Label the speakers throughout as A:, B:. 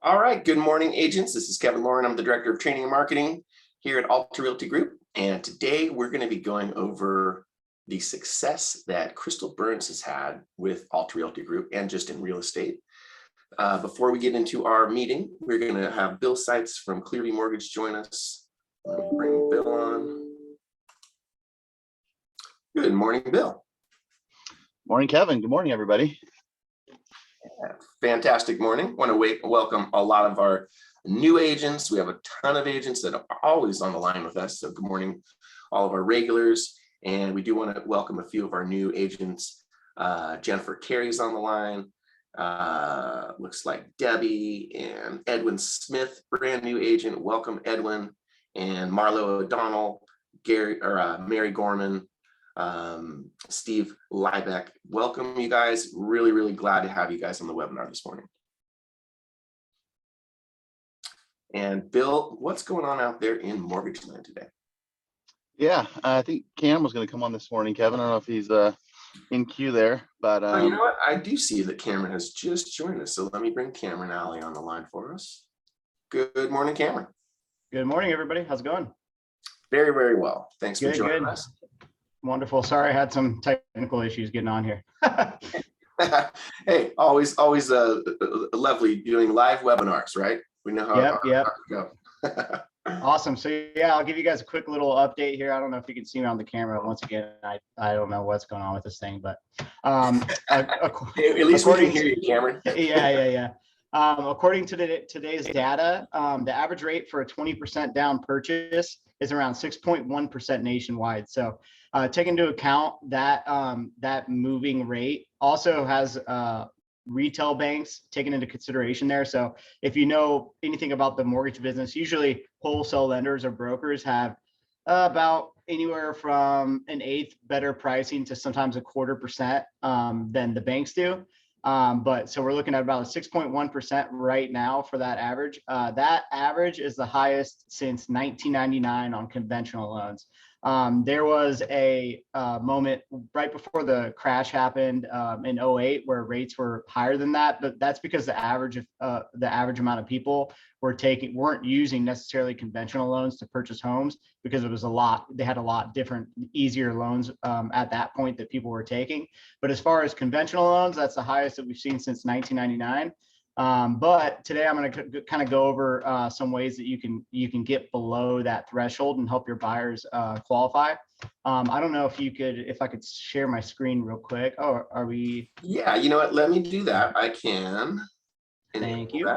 A: All right, good morning, agents. This is Kevin Lauren. I'm the Director of Training and Marketing here at Alta Realty Group. And today we're going to be going over the success that Crystal Burns has had with Alta Realty Group and just in real estate. Before we get into our meeting, we're going to have Bill Seitz from Clearview Mortgage join us. Let me bring Bill on. Good morning, Bill.
B: Morning, Kevin. Good morning, everybody.
A: Fantastic morning. Want to welcome a lot of our new agents. We have a ton of agents that are always on the line with us. So good morning, all of our regulars. And we do want to welcome a few of our new agents. Jennifer Carey's on the line. Looks like Debbie and Edwin Smith, brand new agent. Welcome, Edwin. And Marlo O'Donnell, Mary Gorman, Steve Liebeck. Welcome, you guys. Really glad to have you guys on the webinar this morning. And Bill, what's going on out there in mortgage land today?
B: Yeah, I think Cam was going to come on this morning, Kevin. I don't know if he's in queue there, but
A: you know what? I do see that Cameron has just joined us. So let me bring Cameron Alley on the line for us. Good morning, Cameron.
C: Good morning, everybody. How's it going?
A: Very well. Thanks for joining us.
C: Wonderful. Sorry, I had some technical issues getting on here.
A: Hey, always lovely doing live webinars, right? We know how to go.
C: Awesome. So yeah, I'll give you guys a quick little update here. I don't know if you can see me on the camera. Once again, I don't know what's going on with this thing, but
A: at least we can hear you, Cameron.
C: Yeah. According to today's data, the average rate for a 20% down purchase is around 6.1% nationwide. So take into account that that moving rate also has retail banks taken into consideration there. So if you know anything about the mortgage business, usually wholesale lenders or brokers have about anywhere from 1/8 better pricing to sometimes 1/4% than the banks do. But so we're looking at about a 6.1% right now for that average. That average is the highest since 1999 on conventional loans. There was a moment right before the crash happened in 2008 where rates were higher than that, but that's because the average amount of people weren't using necessarily conventional loans to purchase homes because they had a lot different, easier loans at that point that people were taking. But as far as conventional loans, that's the highest that we've seen since 1999. But today I'm going to kind of go over some ways that you can get below that threshold and help your buyers qualify. I don't know if I could share my screen real quick. Oh, are we?
A: Yeah, you know what? Let me do that. I can.
C: Thank you.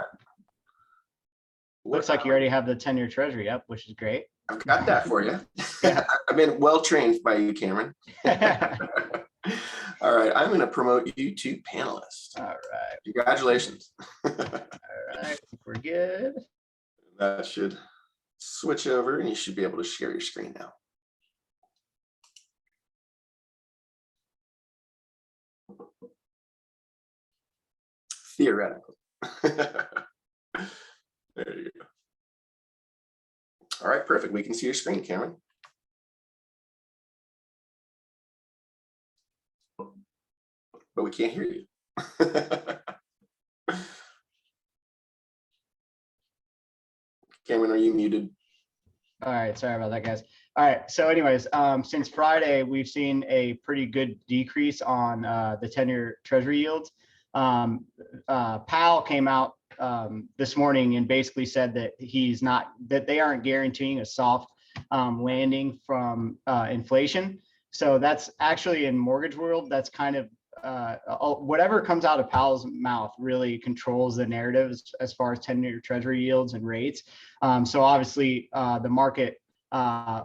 C: Looks like you already have the 10-year treasury up, which is great.
A: I've got that for you. I've been well trained by you, Cameron. All right, I'm going to promote you to panelist.
C: All right.
A: Congratulations.
C: All right, we're good.
A: That should switch over and you should be able to share your screen now. Theoretically. There you go. All right, perfect. We can see your screen, Cameron. But we can't hear you. Cameron, are you muted?
C: All right, sorry about that, guys. All right, so anyways, since Friday, we've seen a pretty good decrease on the 10-year treasury yields. Powell came out this morning and basically said that they aren't guaranteeing a soft landing from inflation. So that's actually in mortgage world, that's kind of whatever comes out of Powell's mouth really controls the narrative as far as 10-year treasury yields and rates. So obviously the market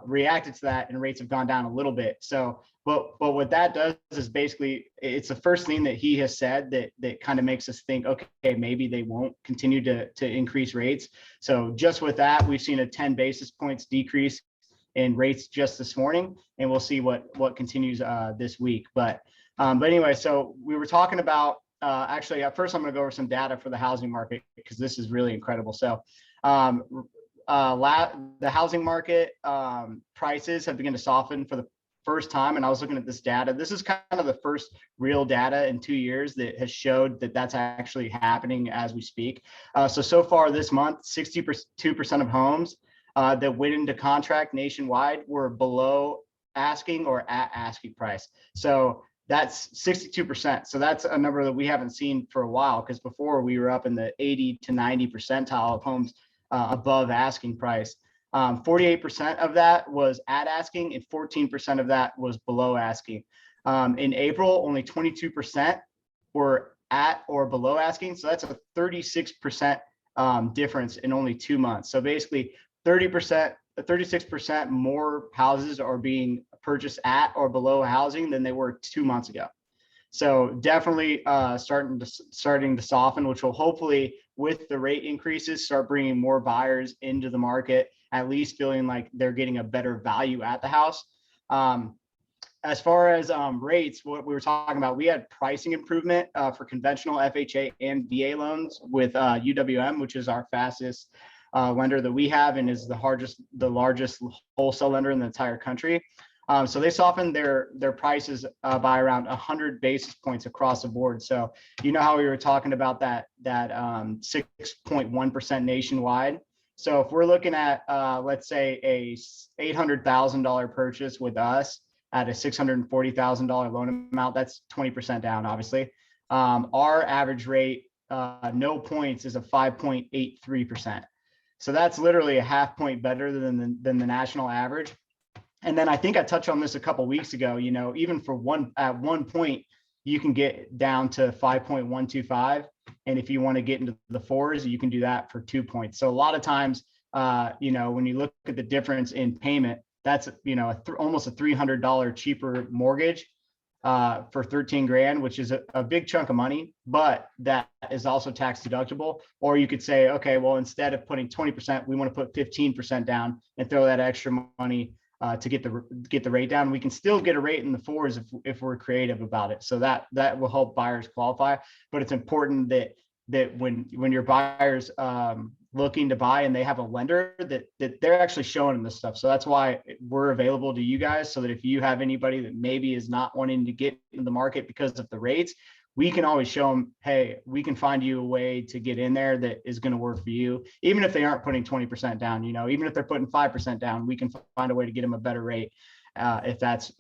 C: reacted to that and rates have gone down a little bit. So, but what that does is basically it's the first thing that he has said that kind of makes us think, okay, maybe they won't continue to increase rates. So just with that, we've seen a 10 basis points decrease in rates just this morning, and we'll see what continues this week. But anyway, so we were talking about actually at first I'm going to go over some data for the housing market because this is really incredible. So the housing market prices have begun to soften for first time, and I was looking at this data, this is kind of the first real data in 2 years that has showed that that's actually happening as we speak. So far this month, 62% of homes that went into contract nationwide were below asking or at asking price. So that's 62%. So that's a number that we haven't seen for a while, because before we were up in the 80 to 90 percentile of homes above asking price. 48% of that was at asking and 14% of that was below asking. In April, only 22% were at or below asking. So that's a 36% difference in only 2 months. So basically 36% more houses are being purchased at or below housing than they were 2 months ago. So definitely starting to soften, which will hopefully, with the rate increases, start bringing more buyers into the market, at least feeling like they're getting a better value at the house. As far as rates, what we were talking about, we had pricing improvement for conventional FHA and VA loans with UWM, which is our fastest lender that we have and is the largest wholesale lender in the entire country. So they softened their prices by around 100 basis points across the board. So you know how we were talking about that 6.1% nationwide. So if we're looking at let's say a $800,000 purchase with us at a $640,000 loan amount, that's 20% down, obviously. Our average rate, no points, is a 5.83%. So that's literally a half point better than the national average. And then I think I touched on this a couple of weeks ago, you know, even at one point, you can get down to 5.125. And if you want to get into the fours, you can do that for 2 points. So a lot of times, you know, when you look at the difference in payment, that's, you know, almost a $300 cheaper mortgage for 13 grand, which is a big chunk of money, but that is also tax deductible. Or you could say, okay, well, instead of putting 20%, we want to put 15% down and throw that extra money to get the rate down. We can still get a rate in the fours if we're creative about it. So that will help buyers qualify. But it's important that when your buyers looking to buy and they have a lender that they're actually showing them this stuff. So that's why we're available to you guys, so that if you have anybody that maybe is not wanting to get in the market because of the rates, we can always show them, hey, we can find you a way to get in there that is going to work for you. Even if they aren't putting 20% down, you know, even if they're putting 5% down, we can find a way to get them a better rate if that's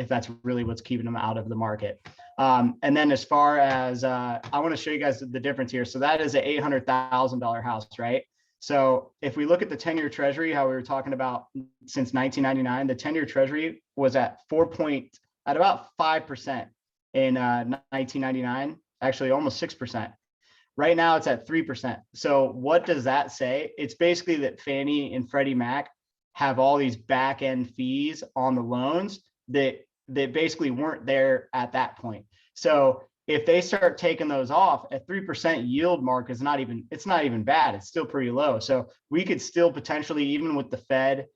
C: really what's keeping them out of the market. And then as far as, I want to show you guys the difference here. So that is an $800,000 house, right? So if we look at the 10-year treasury, how we were talking about since 1999, the 10-year treasury was at about 5% in 1999. Actually almost 6%. Right now it's at 3%. So what does that say? It's basically that Fannie and Freddie Mac have all these back end fees on the loans that basically weren't there at that point. So if they start taking those off, at 3% yield mark is it's not even bad. It's still pretty low. So we could still potentially, even with the Fed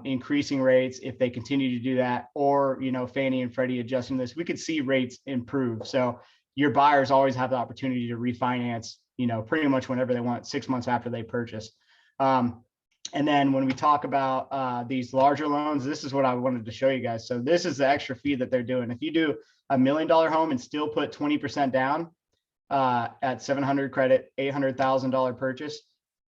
C: increasing rates, if they continue to do that, or, you know, Fannie and Freddie adjusting this, we could see rates improve. So your buyers always have the opportunity to refinance, you know, pretty much whenever they want, 6 months after they purchase. And then when we talk about these larger loans, this is what I wanted to show you guys. So this is the extra fee that they're doing. If you do $1 million home and still put 20% down at 700 credit, $800,000 purchase,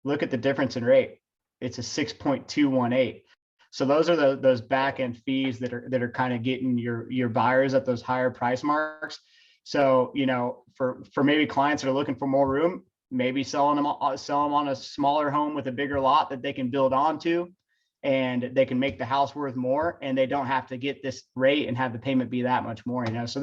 C: look at the difference in rate. It's a 6.218. So those are those back end fees that are kind of getting your buyers at those higher price marks. So, you know, for maybe clients that are looking for more room, maybe sell them on a smaller home with a bigger lot that they can build onto, and they can make the house worth more, and they don't have to get this rate and have the payment be that much more, you know. So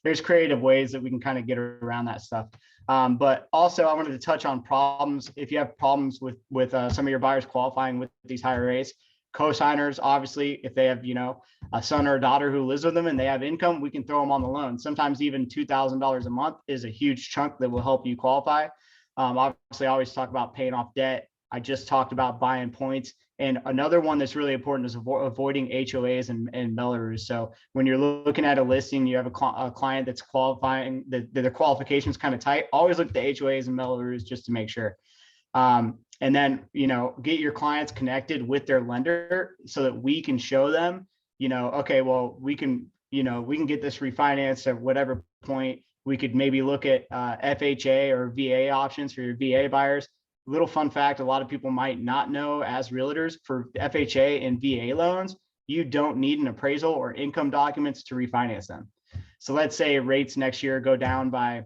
C: there's creative ways that we can kind of get around that stuff. But also I wanted to touch on problems. If you have problems with some of your buyers qualifying with these higher rates, co-signers, obviously, if they have, you know, a son or a daughter who lives with them and they have income, we can throw them on the loan. Sometimes even $2,000 a month is a huge chunk that will help you qualify. Obviously, I always talk about paying off debt. I just talked about buying points. And another one that's really important is avoiding HOAs and Melrose. So when you're looking at a listing, you have a client that's qualifying, that their qualifications kind of tight, always look at the HOAs and Melrose just to make sure. And then, you know, get your clients connected with their lender so that we can show them, okay, well, we can get this refinanced at whatever point. We could maybe look at FHA or VA options for your VA buyers. Little fun fact, a lot of people might not know as realtors, for FHA and VA loans, you don't need an appraisal or income documents to refinance them. So let's say rates next year go down by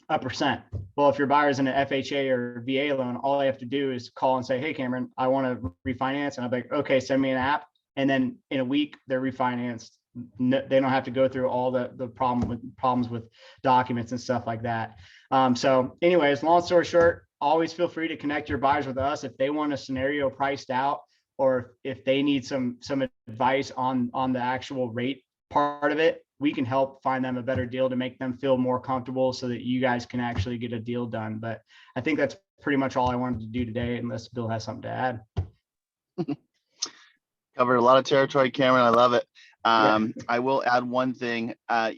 C: 1%. Well, if your buyer's in an FHA or VA loan, all I have to do is call and say, hey, Cameron, I want to refinance. And I'll be like, okay, send me an app. And then in a week, they're refinanced. No, they don't have to go through all the problems with documents and stuff like that. So anyways, long story short, always feel free to connect your buyers with us if they want a scenario priced out, or if they need some advice on the actual rate part of it. We can help find them a better deal to make them feel more comfortable so that you guys can actually get a deal done. But I think that's pretty much all I wanted to do today, unless Bill has something to add.
B: Covered a lot of territory, Cameron. I love it.
C: Yeah.
B: I will add one thing, as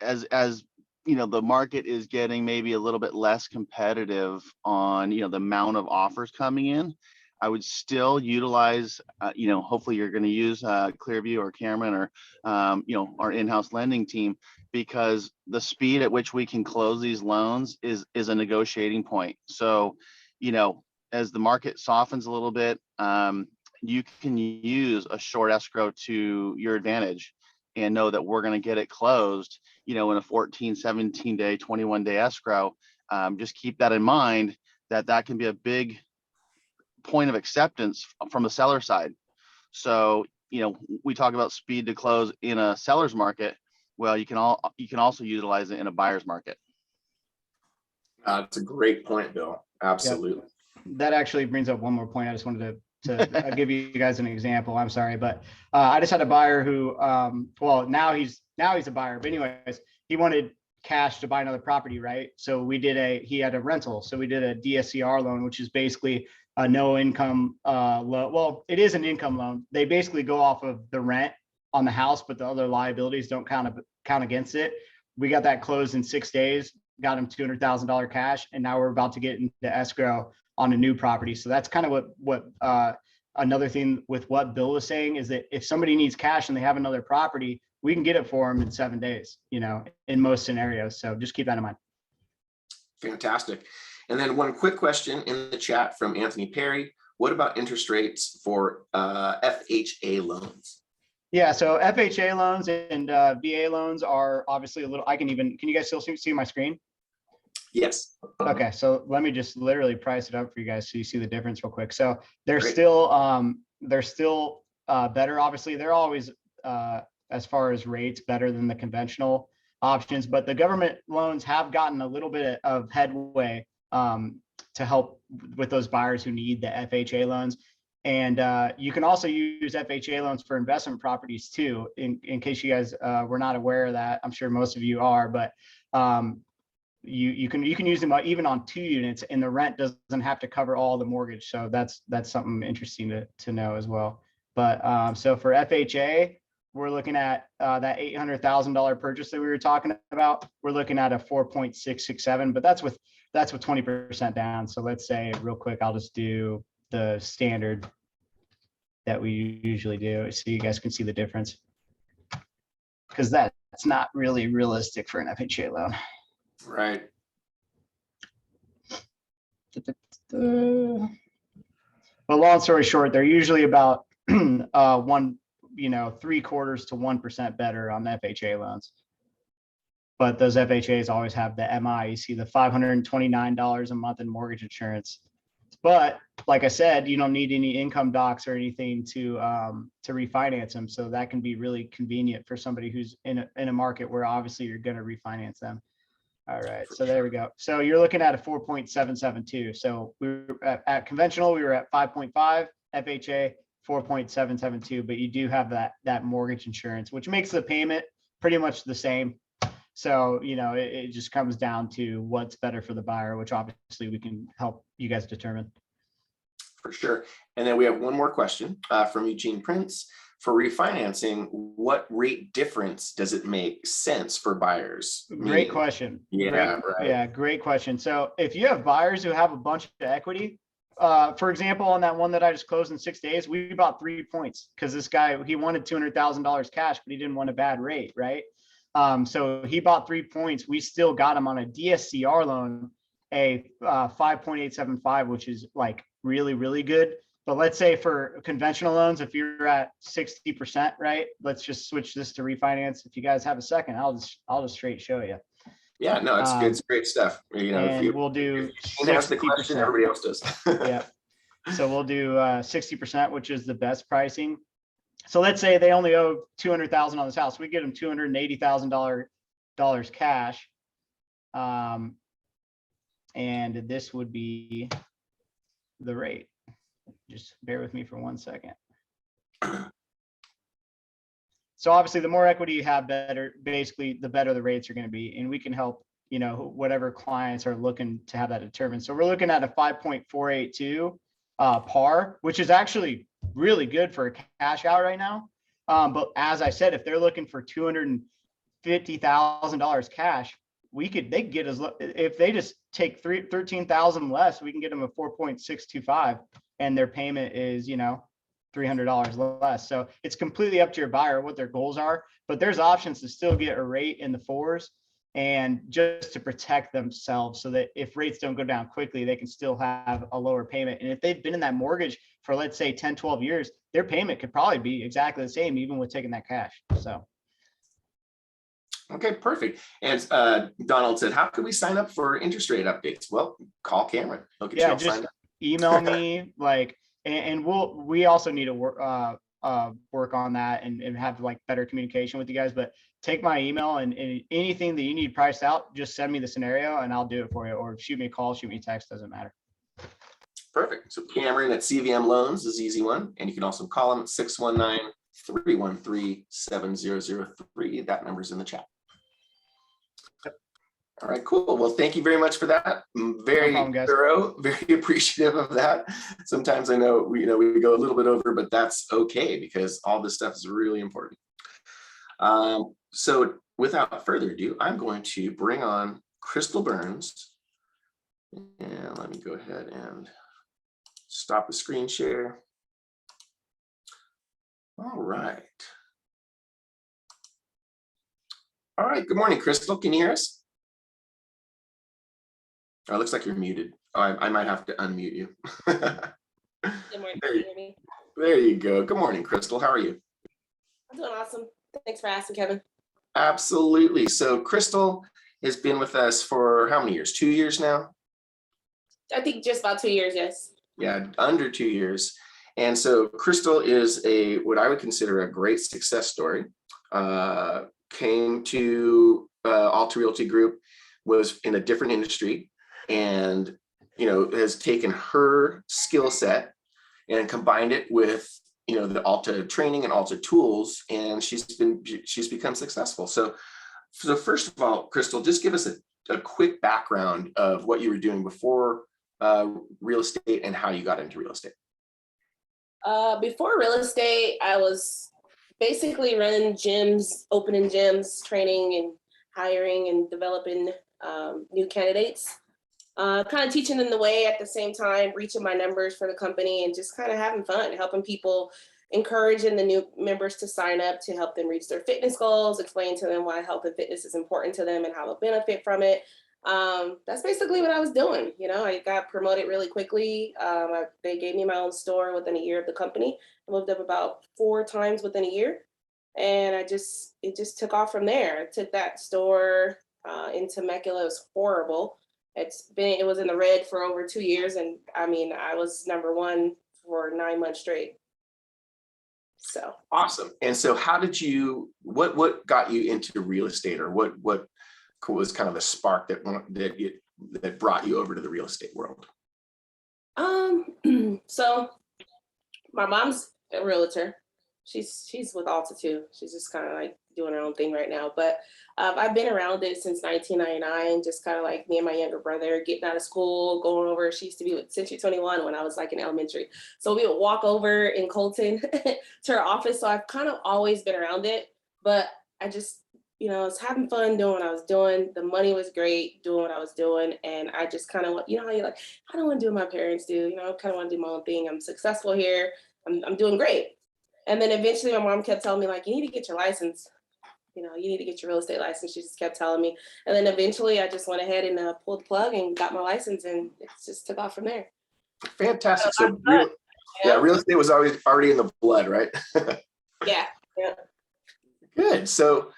B: the market is getting maybe a little bit less competitive on, the amount of offers coming in. I would still utilize, hopefully you're going to use Clearview or Cameron or, our in-house lending team, because the speed at which we can close these loans is a negotiating point. So, as the market softens a little bit, you can use a short escrow to your advantage and know that we're going to get it closed, in a 14, 17 day, 21 day escrow. Just keep that in mind, that can be a big point of acceptance from the seller side. So, we talk about speed to close in a seller's market. Well, you can also utilize it in a buyer's market.
A: It's a great point, Bill. Absolutely.
C: Yep. That actually brings up one more point. I just wanted to give you guys an example. I'm sorry, but I just had a buyer who, now he's a buyer, but anyways, he wanted cash to buy another property, right? So he had a rental. So we did a DSCR loan, which is basically a no income loan. Well, it is an income loan. They basically go off of the rent on the house, but the other liabilities don't count against it. We got that closed in 6 days, got him $200,000 cash, and now we're about to get into escrow on a new property. So that's kind of what another thing with what Bill was saying is that if somebody needs cash and they have another property, we can get it for them in 7 days, in most scenarios. So just keep that in mind.
A: Fantastic. And then one quick question in the chat from Anthony Perry. What about interest rates for FHA loans?
C: Yeah, so FHA loans and VA loans are obviously can you guys still see my screen?
A: Yes.
C: Okay, so let me just literally price it up for you guys so you see the difference real quick. So they're
A: Great.
C: still better. Obviously, they're always as far as rates better than the conventional options, but the government loans have gotten a little bit of headway to help with those buyers who need the FHA loans. And you can also use FHA loans for investment properties too, in case you guys were not aware of that. I'm sure most of you are, but you can use them even on 2 units, and the rent doesn't have to cover all the mortgage. So that's something interesting to know as well. But so for FHA, we're looking at that $800,000 purchase that we were talking about. We're looking at a 4.667, but that's with 20% down. So let's say real quick, I'll just do the standard that we usually do, so you guys can see the difference, because that's not really realistic for an FHA loan.
A: Right.
C: But long story short, they're usually about 3/4 to 1% better on FHA loans. But those FHAs always have the MI. You see the $529 a month in mortgage insurance. But like I said, you don't need any income docs or anything to refinance them. So that can be really convenient for somebody who's in a market where obviously you're going to refinance them. All right, so there we go. So you're looking at a 4.772. So we were at conventional, we were at 5.5, FHA 4.772, but you do have that mortgage insurance, which makes the payment pretty much the same. So, it just comes down to what's better for the buyer, which obviously we can help you guys determine.
A: For sure. And then we have one more question from Eugene Prince. For refinancing, what rate difference does it make sense for buyers?
C: Great question.
A: Yeah, right.
C: Yeah, great question. So if you have buyers who have a bunch of equity, for example, on that one that I just closed in 6 days, we bought 3 points because this guy, he wanted $200,000 cash, but he didn't want a bad rate, right? So he bought 3 points. We still got him on a DSCR loan, a 5.875, which is like really, really good. But let's say for conventional loans, if you're at 60%, right? Let's just switch this to refinance. If you guys have a second, I'll just straight show you.
A: Yeah, no, it's good. It's great stuff. You know,
C: And we'll do
A: if you ask the question,
C: 60%.
A: everybody else does.
C: Yeah. So we'll do 60%, which is the best pricing. So let's say they only owe 200,000 on this house. We get them $280,000 cash. And this would be the rate. Just bear with me for 1 second. So obviously the more equity you have, basically the better the rates are going to be. And we can help, you know, whatever clients are looking to have that determined. So we're looking at a 5.482 par, which is actually really good for a cash out right now. But as I said, if they're looking for $250,000 cash, they could get as if they just take 13,000 less, we can get them a 4.625, and their payment is, you know, $300 less. So it's completely up to your buyer what their goals are, but there's options to still get a rate in the 4s, and just to protect themselves so that if rates don't go down quickly, they can still have a lower payment. And if they've been in that mortgage for, let's say, 10, 12 years, their payment could probably be exactly the same, even with taking that cash. So.
A: Okay, perfect. And Donald said, how can we sign up for interest rate updates? Well, call Cameron. He'll get you all
C: just
A: signed up.
C: Email me, like, and we also need to work on that and have like better communication with you guys. But take my email, and anything that you need priced out, just send me the scenario and I'll do it for you, or shoot me a call, shoot me a text, doesn't matter.
A: Perfect. So Cameron at CVM Loans is easy one. And you can also call him at 619-313-7003. That number's in the chat. All right, cool. Well, thank you very much for that. Very thorough, very appreciative of that. Sometimes I know we go a little bit over, but that's okay because all this stuff is really important. So without further ado, I'm going to bring on Crystal Burns. And let me go ahead and stop the screen share. All right. All right, good morning, Crystal. Can you hear us? Oh, it looks like you're muted. Oh, I might have to unmute you.
D: Good morning. Can you hear me?
A: There you go. Good morning, Crystal. How are you?
D: I'm doing awesome. Thanks for asking, Kevin.
A: Absolutely. So Crystal has been with us for how many years? 2 years now?
D: I think just about 2 years, yes.
A: Yeah, under 2 years. And so Crystal is what I would consider a great success story. Came to Alta Realty Group, was in a different industry, and has taken her skill set and combined it with the Alta training and Alta tools, and she's become successful. So first of all, Crystal, just give us a quick background of what you were doing before real estate and how you got into real estate.
D: Before real estate, I was basically running gyms, opening gyms, training and hiring and developing new candidates. Kind of teaching them the way at the same time, reaching my numbers for the company, and just kind of having fun, helping people, encouraging the new members to sign up to help them reach their fitness goals, explain to them why health and fitness is important to them and how they'll benefit from it. That's basically what I was doing. I got promoted really quickly. They gave me my own store within a year of the company. I moved up about 4 times within a year, and it just took off from there. I took that store in Temecula. It was horrible. It was in the red for over 2 years, and I mean, I was #1 for 9 months straight. So
A: awesome. And so how did what got you into real estate, or what was kind of the spark that brought you over to the real estate world?
D: So my mom's a realtor. She's with Alta too. She's just kind of like doing her own thing right now. But I've been around it since 1999, just kind of like me and my younger brother getting out of school, going over. She used to be with Century 21 when I was like in elementary. So we would walk over in Colton to her office. So I've kind of always been around it, but I just, I was having fun doing what I was doing. The money was great doing what I was doing. And I just kind of want, how you're like, I don't want to do what my parents do. I kind of want to do my own thing. I'm successful here. I'm doing great. And then eventually my mom kept telling me like, you need to get your license. You need to get your real estate license. She just kept telling me. And then eventually I just went ahead and pulled the plug and got my license, and it just took off from there.
A: Fantastic.
D: So
A: So real estate was already in the blood, right?
D: Yeah. Yeah.
A: Good. So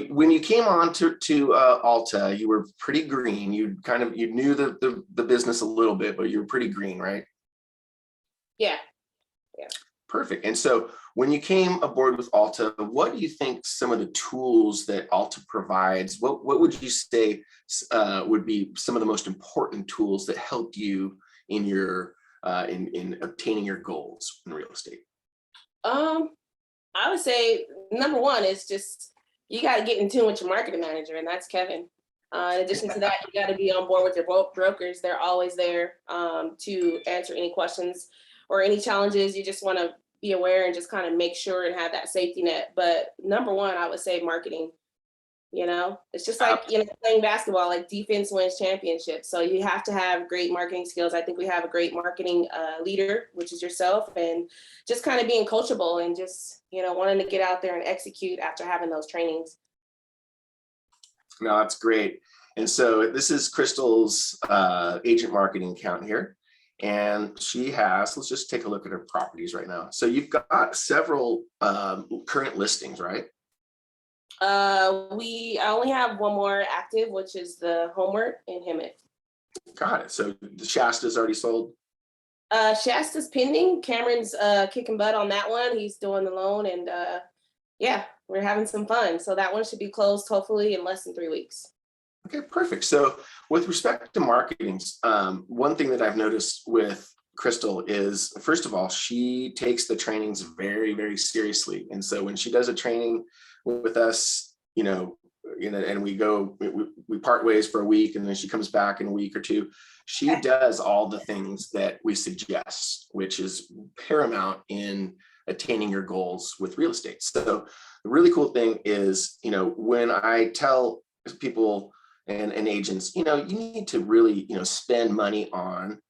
A: when you came on to Alta, you were pretty green. You knew the business a little bit, but you were pretty green, right?
D: Yeah.
A: Perfect. And so when you came aboard with Alta, what do you think some of the tools that Alta provides? What would you say would be some of the most important tools that helped you in your in obtaining your goals in real estate?
D: I would say number one is just you got to get in tune with your marketing manager, and that's Kevin. In addition to that, you got to be on board with your brokers. They're always there to answer any questions or any challenges. You just want to be aware and just kind of make sure and have that safety net. But number one, I would say marketing. It's just like playing basketball. Like defense wins championships, so you have to have great marketing skills. I think we have a great marketing leader, which is yourself, and just kind of being coachable and just wanting to get out there and execute after having those trainings.
A: No, that's great. And so this is Crystal's agent marketing account here, and she has. Let's just take a look at her properties right now. So you've got several current listings, right?
D: I only have one more active, which is the Homeward in Hemet.
A: Got it. So the Shasta's already sold?
D: Shasta's pending. Cameron's kicking butt on that one. He's doing the loan, and yeah, we're having some fun. So that one should be closed hopefully in less than 3 weeks.
A: Okay, perfect. So with respect to marketing, one thing that I've noticed with Crystal is, first of all, she takes the trainings very, very seriously. And so when she does a training with us, and we part ways for a week, and then she comes back in a week or two, she does all the things that we suggest, which is paramount in attaining your goals with real estate. So the really cool thing is, when I tell people and agents, you need to really, spend money on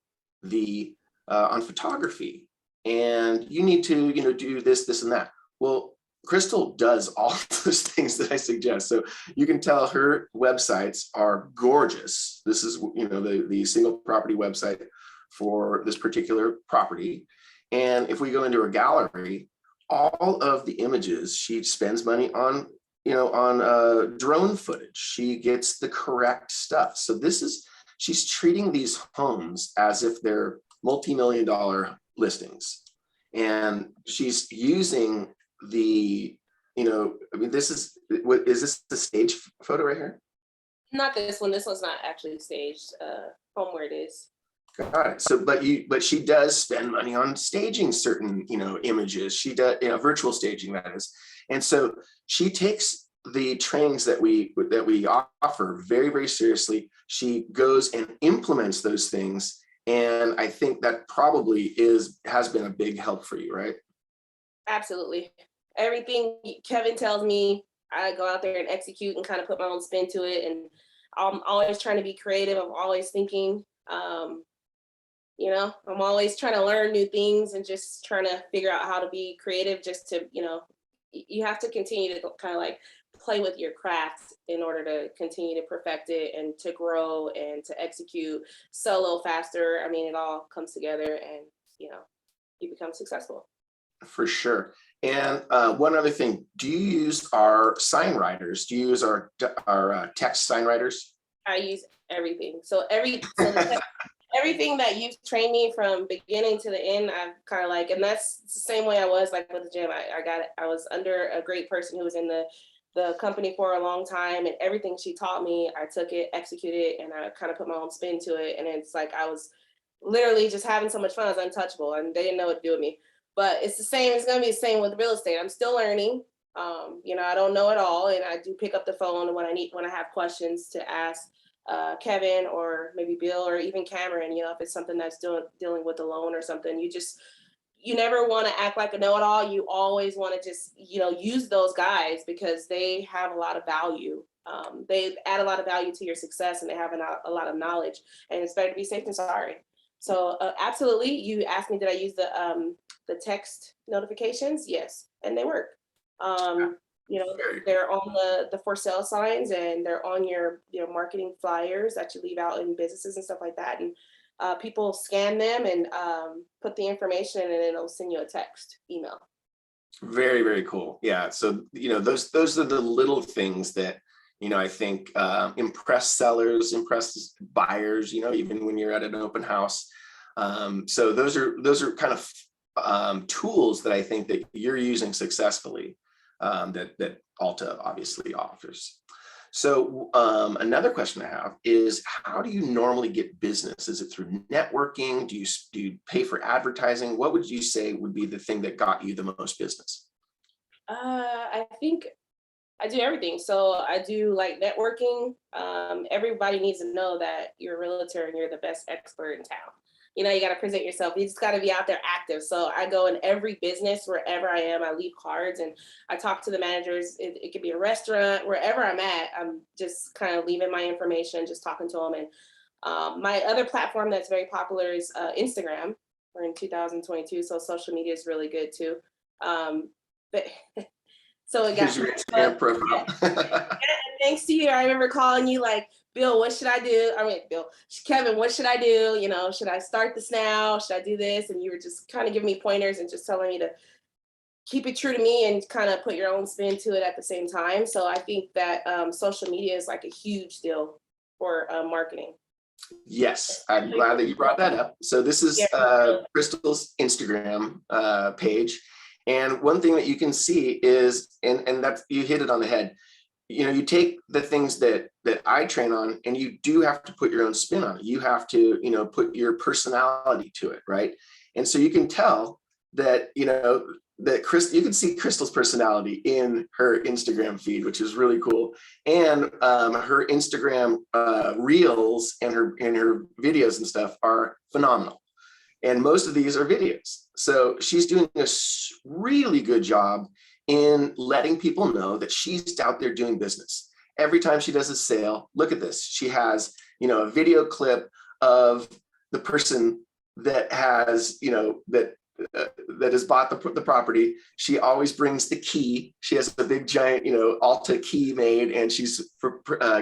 A: on photography, and you need to, do this, and that. Well, Crystal does all those things that I suggest. So you can tell her websites are gorgeous. This is, the single property website for this particular property. And if we go into her gallery, all of the images, she spends money on, drone footage. She gets the correct stuff. So she's treating these homes as if they're multi-million-dollar listings. And she's using is this the stage photo right here?
D: Not this one. This one's not actually staged. Homeward is.
A: Got it. So, but she does spend money on staging certain, images. She does, virtual staging, that is. And so she takes the trainings that we offer very, very seriously. She goes and implements those things. And I think that probably has been a big help for you, right?
D: Absolutely. Everything Kevin tells me, I go out there and execute and kind of put my own spin to it. And I'm always trying to be creative. I'm always thinking, I'm always trying to learn new things and just trying to figure out how to be creative, just to, you have to continue to kind of like play with your craft in order to continue to perfect it and to grow and to execute, sell a little faster. I mean, it all comes together and, you become successful.
A: For sure. And one other thing, do you use our sign writers? Do you use our text sign writers?
D: I use everything. So everything that you've trained me from beginning to the end, I've kind of like, and that's the same way I was like with the gym. I was under a great person who was in the company for a long time, and everything she taught me, I took it, executed, and I kind of put my own spin to it. And it's like, I was literally just having so much fun. I was untouchable and they didn't know what to do with me. But it's the same. It's going to be the same with real estate. I'm still learning. I don't know it all. And I do pick up the phone when I have questions to ask Kevin or maybe Bill or even Cameron, if it's something that's dealing with a loan or something. you never want to act like a know-it-all. You always want to just, use those guys because they have a lot of value. They add a lot of value to your success, and they have a lot of knowledge, and it's better to be safe than sorry. So absolutely. You asked me, did I use the text notifications? Yes. And they work. They're on the for sale signs, and they're on your marketing flyers that you leave out in businesses and stuff like that. And people scan them and put the information, and it'll send you a text email.
A: Very, very cool. Yeah. So, those are the little things that, I think impress sellers, impress buyers, even when you're at an open house. So those are kind of tools that I think that you're using successfully, that Alta obviously offers. So another question I have is, how do you normally get business? Is it through networking? Do you pay for advertising? What would you say would be the thing that got you the most business?
D: I think I do everything. So I do like networking. Everybody needs to know that you're a realtor and you're the best expert in town. You got to present yourself. You just got to be out there active. So I go in every business, wherever I am, I leave cards and I talk to the managers. It could be a restaurant, wherever I'm at, I'm just kind of leaving my information, just talking to them. And my other platform that's very popular is Instagram. We're in 2022, so social media is really good too. But so it got
A: Here's your Instagram profile.
D: thanks to you. I remember calling you like, Bill, what should I do? Kevin, what should I do? Should I start this now? Should I do this? And you were just kind of giving me pointers and just telling me to keep it true to me and kind of put your own spin to it at the same time. So I think that social media is like a huge deal for marketing.
A: Yes, I'm glad that you brought that up. So this is Crystal's Instagram page. And one thing that you can see is, and that's, you hit it on the head. You take the things that I train on, and you do have to put your own spin on it. You have to, put your personality to it, right? And so you can tell that, that you can see Crystal's personality in her Instagram feed, which is really cool. And her Instagram reels and her videos and stuff are phenomenal. And most of these are videos. So she's doing a really good job in letting people know that she's out there doing business. Every time she does a sale, look at this. She has, a video clip of the person that has, that has bought the property. She always brings the key. She has a big giant, Alta key made, and she's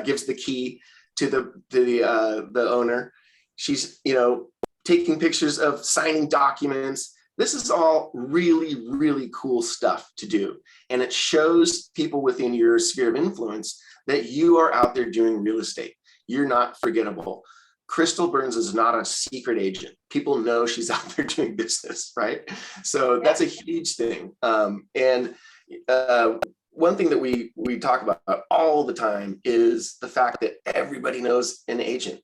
A: gives the key to the owner. She's, taking pictures of signing documents. This is all really, really cool stuff to do. And it shows people within your sphere of influence that you are out there doing real estate. You're not forgettable. Crystal Burns is not a secret agent. People know she's out there doing business, right? So that's a huge thing. And one thing that we talk about all the time is the fact that everybody knows an agent.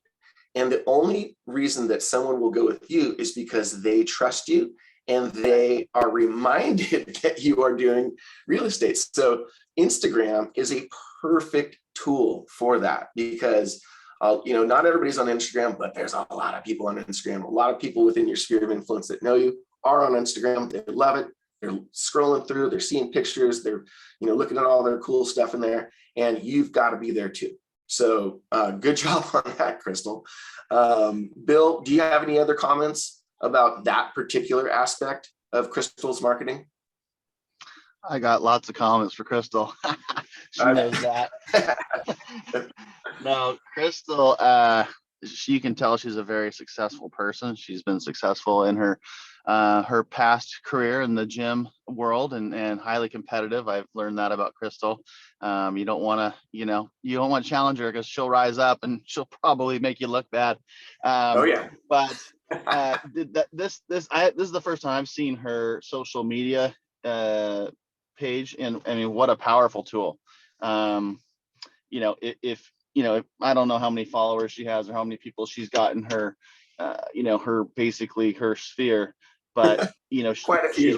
A: And the only reason that someone will go with you is because they trust you and they are reminded that you are doing real estate. So Instagram is a perfect tool for that, because not everybody's on Instagram, but there's a lot of people on Instagram. A lot of people within your sphere of influence that know you are on Instagram. They love it. They're scrolling through, they're seeing pictures, they're looking at all their cool stuff in there, and you've got to be there too. So good job on that, Crystal. Bill, do you have any other comments about that particular aspect of Crystal's marketing?
B: I got lots of comments for Crystal. She knows that. No, Crystal, you can tell she's a very successful person. She's been successful in her past career in the gym world and highly competitive. I've learned that about Crystal. You don't want to challenge her, because she'll rise up and she'll probably make you look bad. But this is the first time I've seen her social media page, and I mean, what a powerful tool. If I don't know how many followers she has or how many people she's got in her her sphere, but she's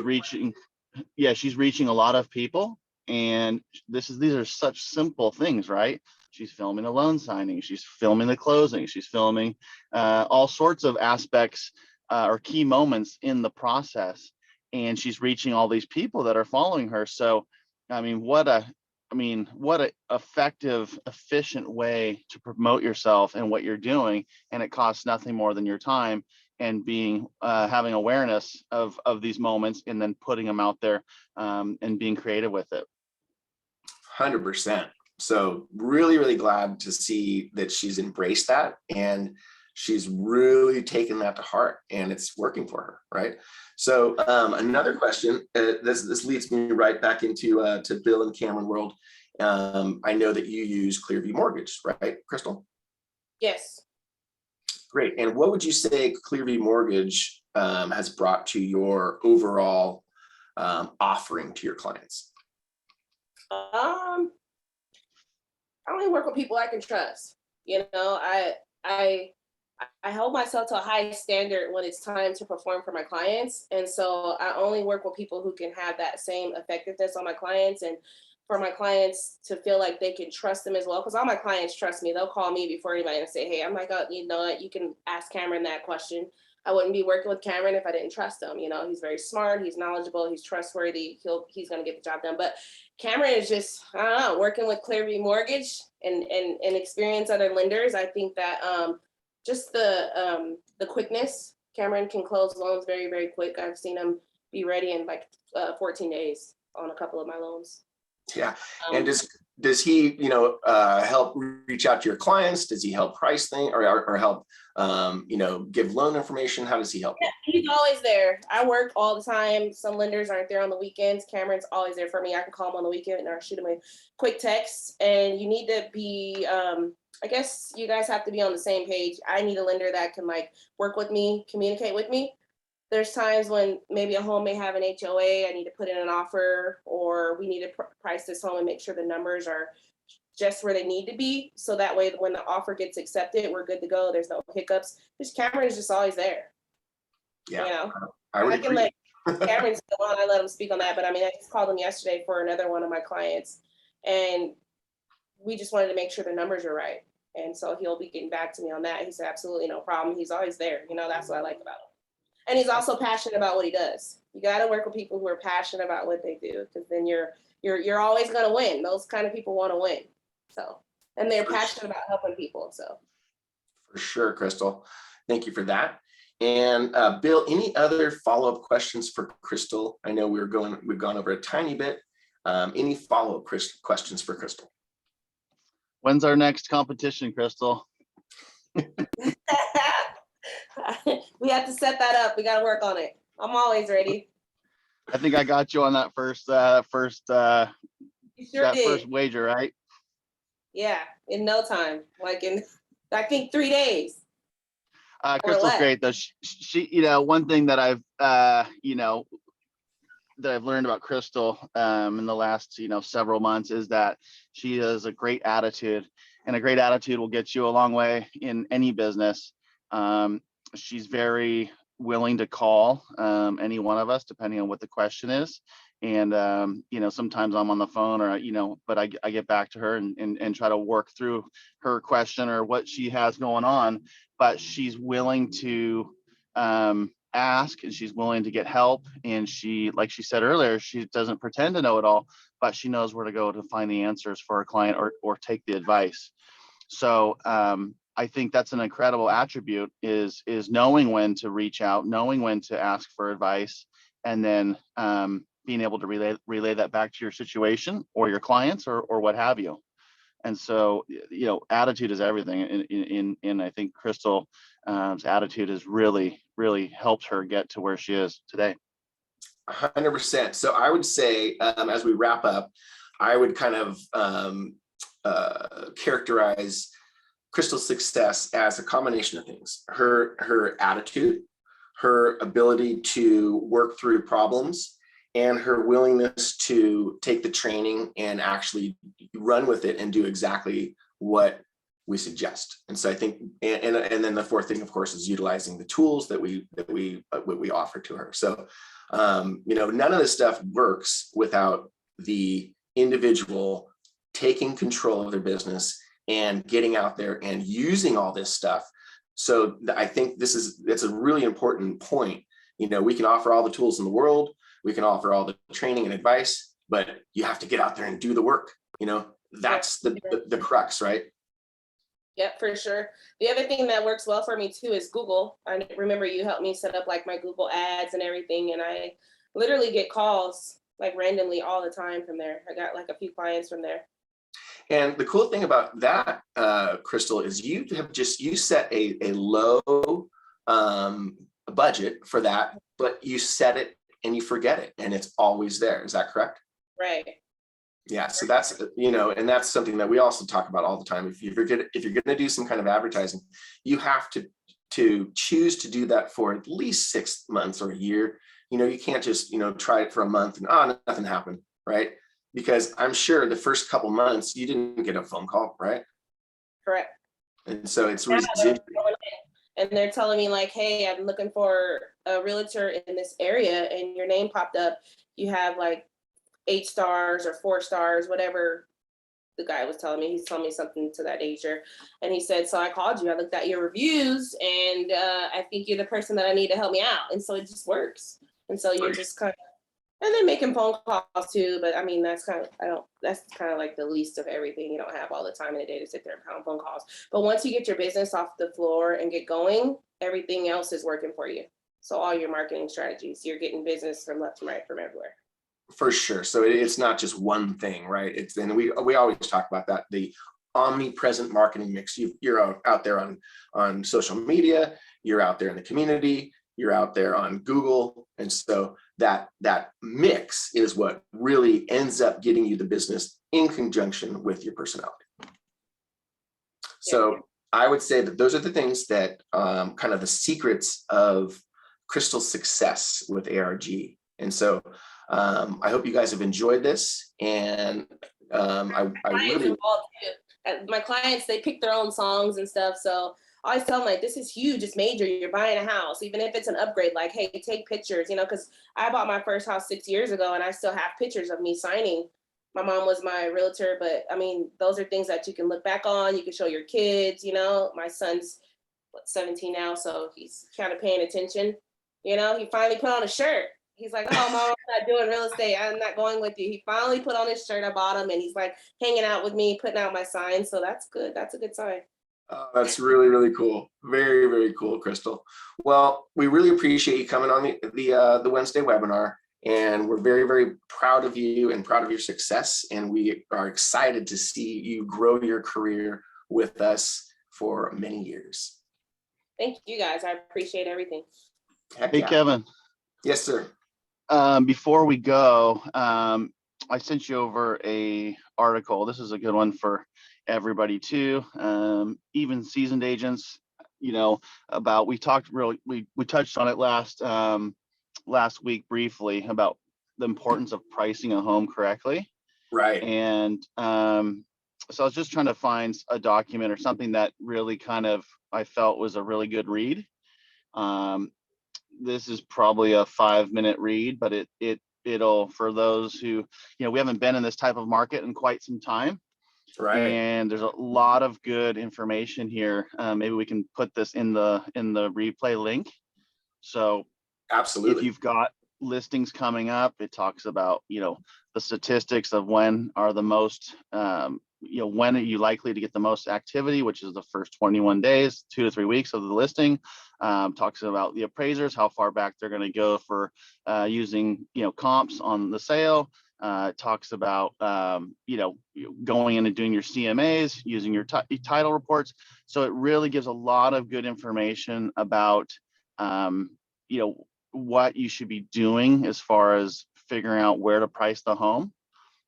B: reaching a lot of people. And these are such simple things, right? She's filming a loan signing, she's filming the closing, she's filming all sorts of aspects or key moments in the process. and she's reaching all these people that are following her. So, I mean, what a effective, efficient way to promote yourself and what you're doing. And it costs nothing more than your time and having awareness of these moments and then putting them out there and being creative with it.
A: 100%. So really, really glad to see that she's embraced that and she's really taken that to heart and it's working for her, right? So another question, this leads me right back into to Bill and Cameron world. I know that you use Clearview Mortgage, right, Crystal?
D: Yes.
A: Great. And what would you say Clearview Mortgage has brought to your overall offering to your clients?
D: I only work with people I can trust. You know, I hold myself to a high standard when it's time to perform for my clients. And so I only work with people who can have that same effectiveness on my clients and for my clients to feel like they can trust them as well. Because all my clients trust me. They'll call me before anybody and say, hey, I'm like, oh, you know what? You can ask Cameron that question. I wouldn't be working with Cameron if I didn't trust him. You know, he's very smart. He's knowledgeable. He's trustworthy. He's going to get the job done. But Cameron is just, I don't know, working with Clearview Mortgage and experience other lenders. I think that just the quickness, Cameron can close loans very, very quick. I've seen him be ready in like 14 days on a couple of my loans.
A: Yeah. And does he, you know, help reach out to your clients? Does he help price things or help, you know, give loan information? How does he help?
D: Yeah, he's always there. I work all the time. Some lenders aren't there on the weekends. Cameron's always there for me. I can call him on the weekend or shoot him a quick text. And you need to be, I guess you guys have to be on the same page. I need a lender that can like work with me, communicate with me. There's times when maybe a home may have an HOA, I need to put in an offer, or we need to price this home and make sure the numbers are just where they need to be. So that way, when the offer gets accepted, we're good to go. There's no hiccups. This Cameron is just always there.
A: Yeah,
D: you know,
A: I
D: can let Cameron go on. I let him speak on that. But I mean, I just called him yesterday for another one of my clients, and we just wanted to make sure the numbers are right. And so he'll be getting back to me on that. He said, absolutely no problem. He's always there. You know, that's what I like about him. And he's also passionate about what he does. You got to work with people who are passionate about what they do, because then you're always going to win. Those kind of people want to win. So, and they're passionate about helping people. So,
A: for sure, Crystal. Thank you for that. And Bill, any other follow-up questions for Crystal? I know we've gone over a tiny bit. Any follow-up questions for Crystal?
B: When's our next competition, Crystal?
D: we have to set that up. We got to work on it. I'm always ready.
B: I think I got you on that first wager, right?
D: Yeah, in no time, like in I think 3 days.
B: Crystal's great though. She, you know, one thing that I've you know, that I've learned about Crystal in the last, you know, several months is that she has a great attitude, and a great attitude will get you a long way in any business. She's very willing to call any one of us, depending on what the question is. And, you know, sometimes I'm on the phone or, you know, but I get back to her and try to work through her question or what she has going on. But she's willing to ask, and she's willing to get help. And she, like she said earlier, she doesn't pretend to know it all, but she knows where to go to find the answers for a client or take the advice. So I think that's an incredible attribute is knowing when to reach out, knowing when to ask for advice, and then being able to relay that back to your situation or your clients or what have you. And so, you know, attitude is everything. In I think Crystal's attitude has really helped her get to where she is today.
A: 100%. So I would say, as we wrap up, I would kind of characterize Crystal's success as a combination of things: her attitude, her ability to work through problems, and her willingness to take the training and actually run with it and do exactly what we suggest. And so I think, and then the fourth thing, of course, is utilizing the tools that we offer to her. So, you know, none of this stuff works without the individual taking control of their business and getting out there and using all this stuff. So I think it's a really important point, We can offer all the tools in the world. We can offer all the training and advice, but you have to get out there and do the work. That's the crux, right?
D: Yep, for sure. The other thing that works well for me too is Google. I remember you helped me set up like my Google ads and everything, and I literally get calls like randomly all the time from there. I got like a few clients from there.
A: And the cool thing about that, Crystal, is you set a low budget for that, but you set it and you forget it, and it's always there. Is that correct?
D: Right.
A: Yeah. So that's, and that's something that we also talk about all the time. If you're going to do some kind of advertising, you have to choose to do that for at least 6 months or a year. You can't just, try it for a month and nothing happened, right? Because I'm sure the first couple months you didn't get a phone call, right?
D: Correct.
A: And so it's
D: Yeah,
A: residual.
D: and they're telling me like, hey, I'm looking for a realtor in this area, and your name popped up. You have like 8 stars or 4 stars, whatever the guy was telling me. He's telling me something to that nature. And he said, so I called you. I looked at your reviews, and I think you're the person that I need to help me out. And so it just works. And so you're just kind of, and then making phone calls too. But I mean, that's kind of like the least of everything. You don't have all the time in the day to sit there and pound phone calls. But once you get your business off the floor and get going, everything else is working for you. So all your marketing strategies, you're getting business from left and right from everywhere.
A: For sure. So it's not just one thing, right? And we always talk about that, the omnipresent marketing mix. You're out there on social media, you're out there in the community, you're out there on Google. And so that mix is what really ends up getting you the business in conjunction with your personality. So I would say that those are the things that kind of the secrets of Crystal's success with ARG. And so I hope you guys have enjoyed this. And I really,
D: my clients, they pick their own songs and stuff. So I always tell them, like, this is huge, it's major, you're buying a house, even if it's an upgrade, like, hey, take pictures, because I bought my first house 6 years ago, and I still have pictures of me signing. My mom was my realtor, but I mean, those are things that you can look back on, you can show your kids. My son's 17 now, so he's kind of paying attention. He finally put on a shirt. He's like, oh, Mom, I'm not doing real estate, I'm not going with you. He finally put on his shirt, I bought him, and he's like hanging out with me, putting out my sign. So that's good. That's a good sign.
A: That's really, really cool. Very, very cool, Crystal. Well, we really appreciate you coming on the Wednesday webinar, and we're very, very proud of you and proud of your success. And we are excited to see you grow your career with us for many years.
D: Thank you, guys. I appreciate everything.
B: Hey, Kevin.
A: Yes, sir.
B: Before we go, I sent you over a article. This is a good one for everybody too, even seasoned agents. About we touched on it last week briefly about the importance of pricing a home correctly.
A: Right.
B: And so I was just trying to find a document or something that really kind of I felt was a really good read. This is probably a 5-minute read, but it'll, for those who, we haven't been in this type of market in quite some time.
A: Right.
B: And there's a lot of good information here. Maybe we can put this in the replay link. So
A: absolutely,
B: if you've got listings coming up, it talks about, the statistics of when are the most, when are you likely to get the most activity, which is the first 21 days, 2 to 3 weeks of the listing. Talks about the appraisers, how far back they're going to go for using, comps on the sale. Talks about, going in and doing your CMAs, using your title reports. So it really gives a lot of good information about, what you should be doing as far as figuring out where to price the home.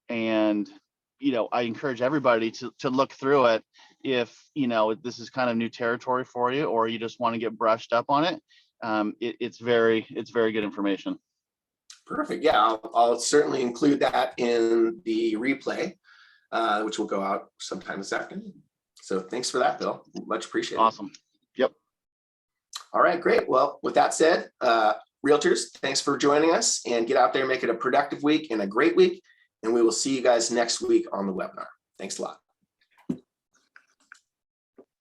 B: And, I encourage everybody to look through it if, this is kind of new territory for you, or you just want to get brushed up on it. It's very good information.
A: Perfect. Yeah, I'll certainly include that in the replay, which will go out sometime this afternoon. So thanks for that, Bill. Much appreciated.
B: Awesome. Yep.
A: All right, great. Well, with that said, realtors, thanks for joining us, and get out there, make it a productive week and a great week. And we will see you guys next week on the webinar. Thanks a lot.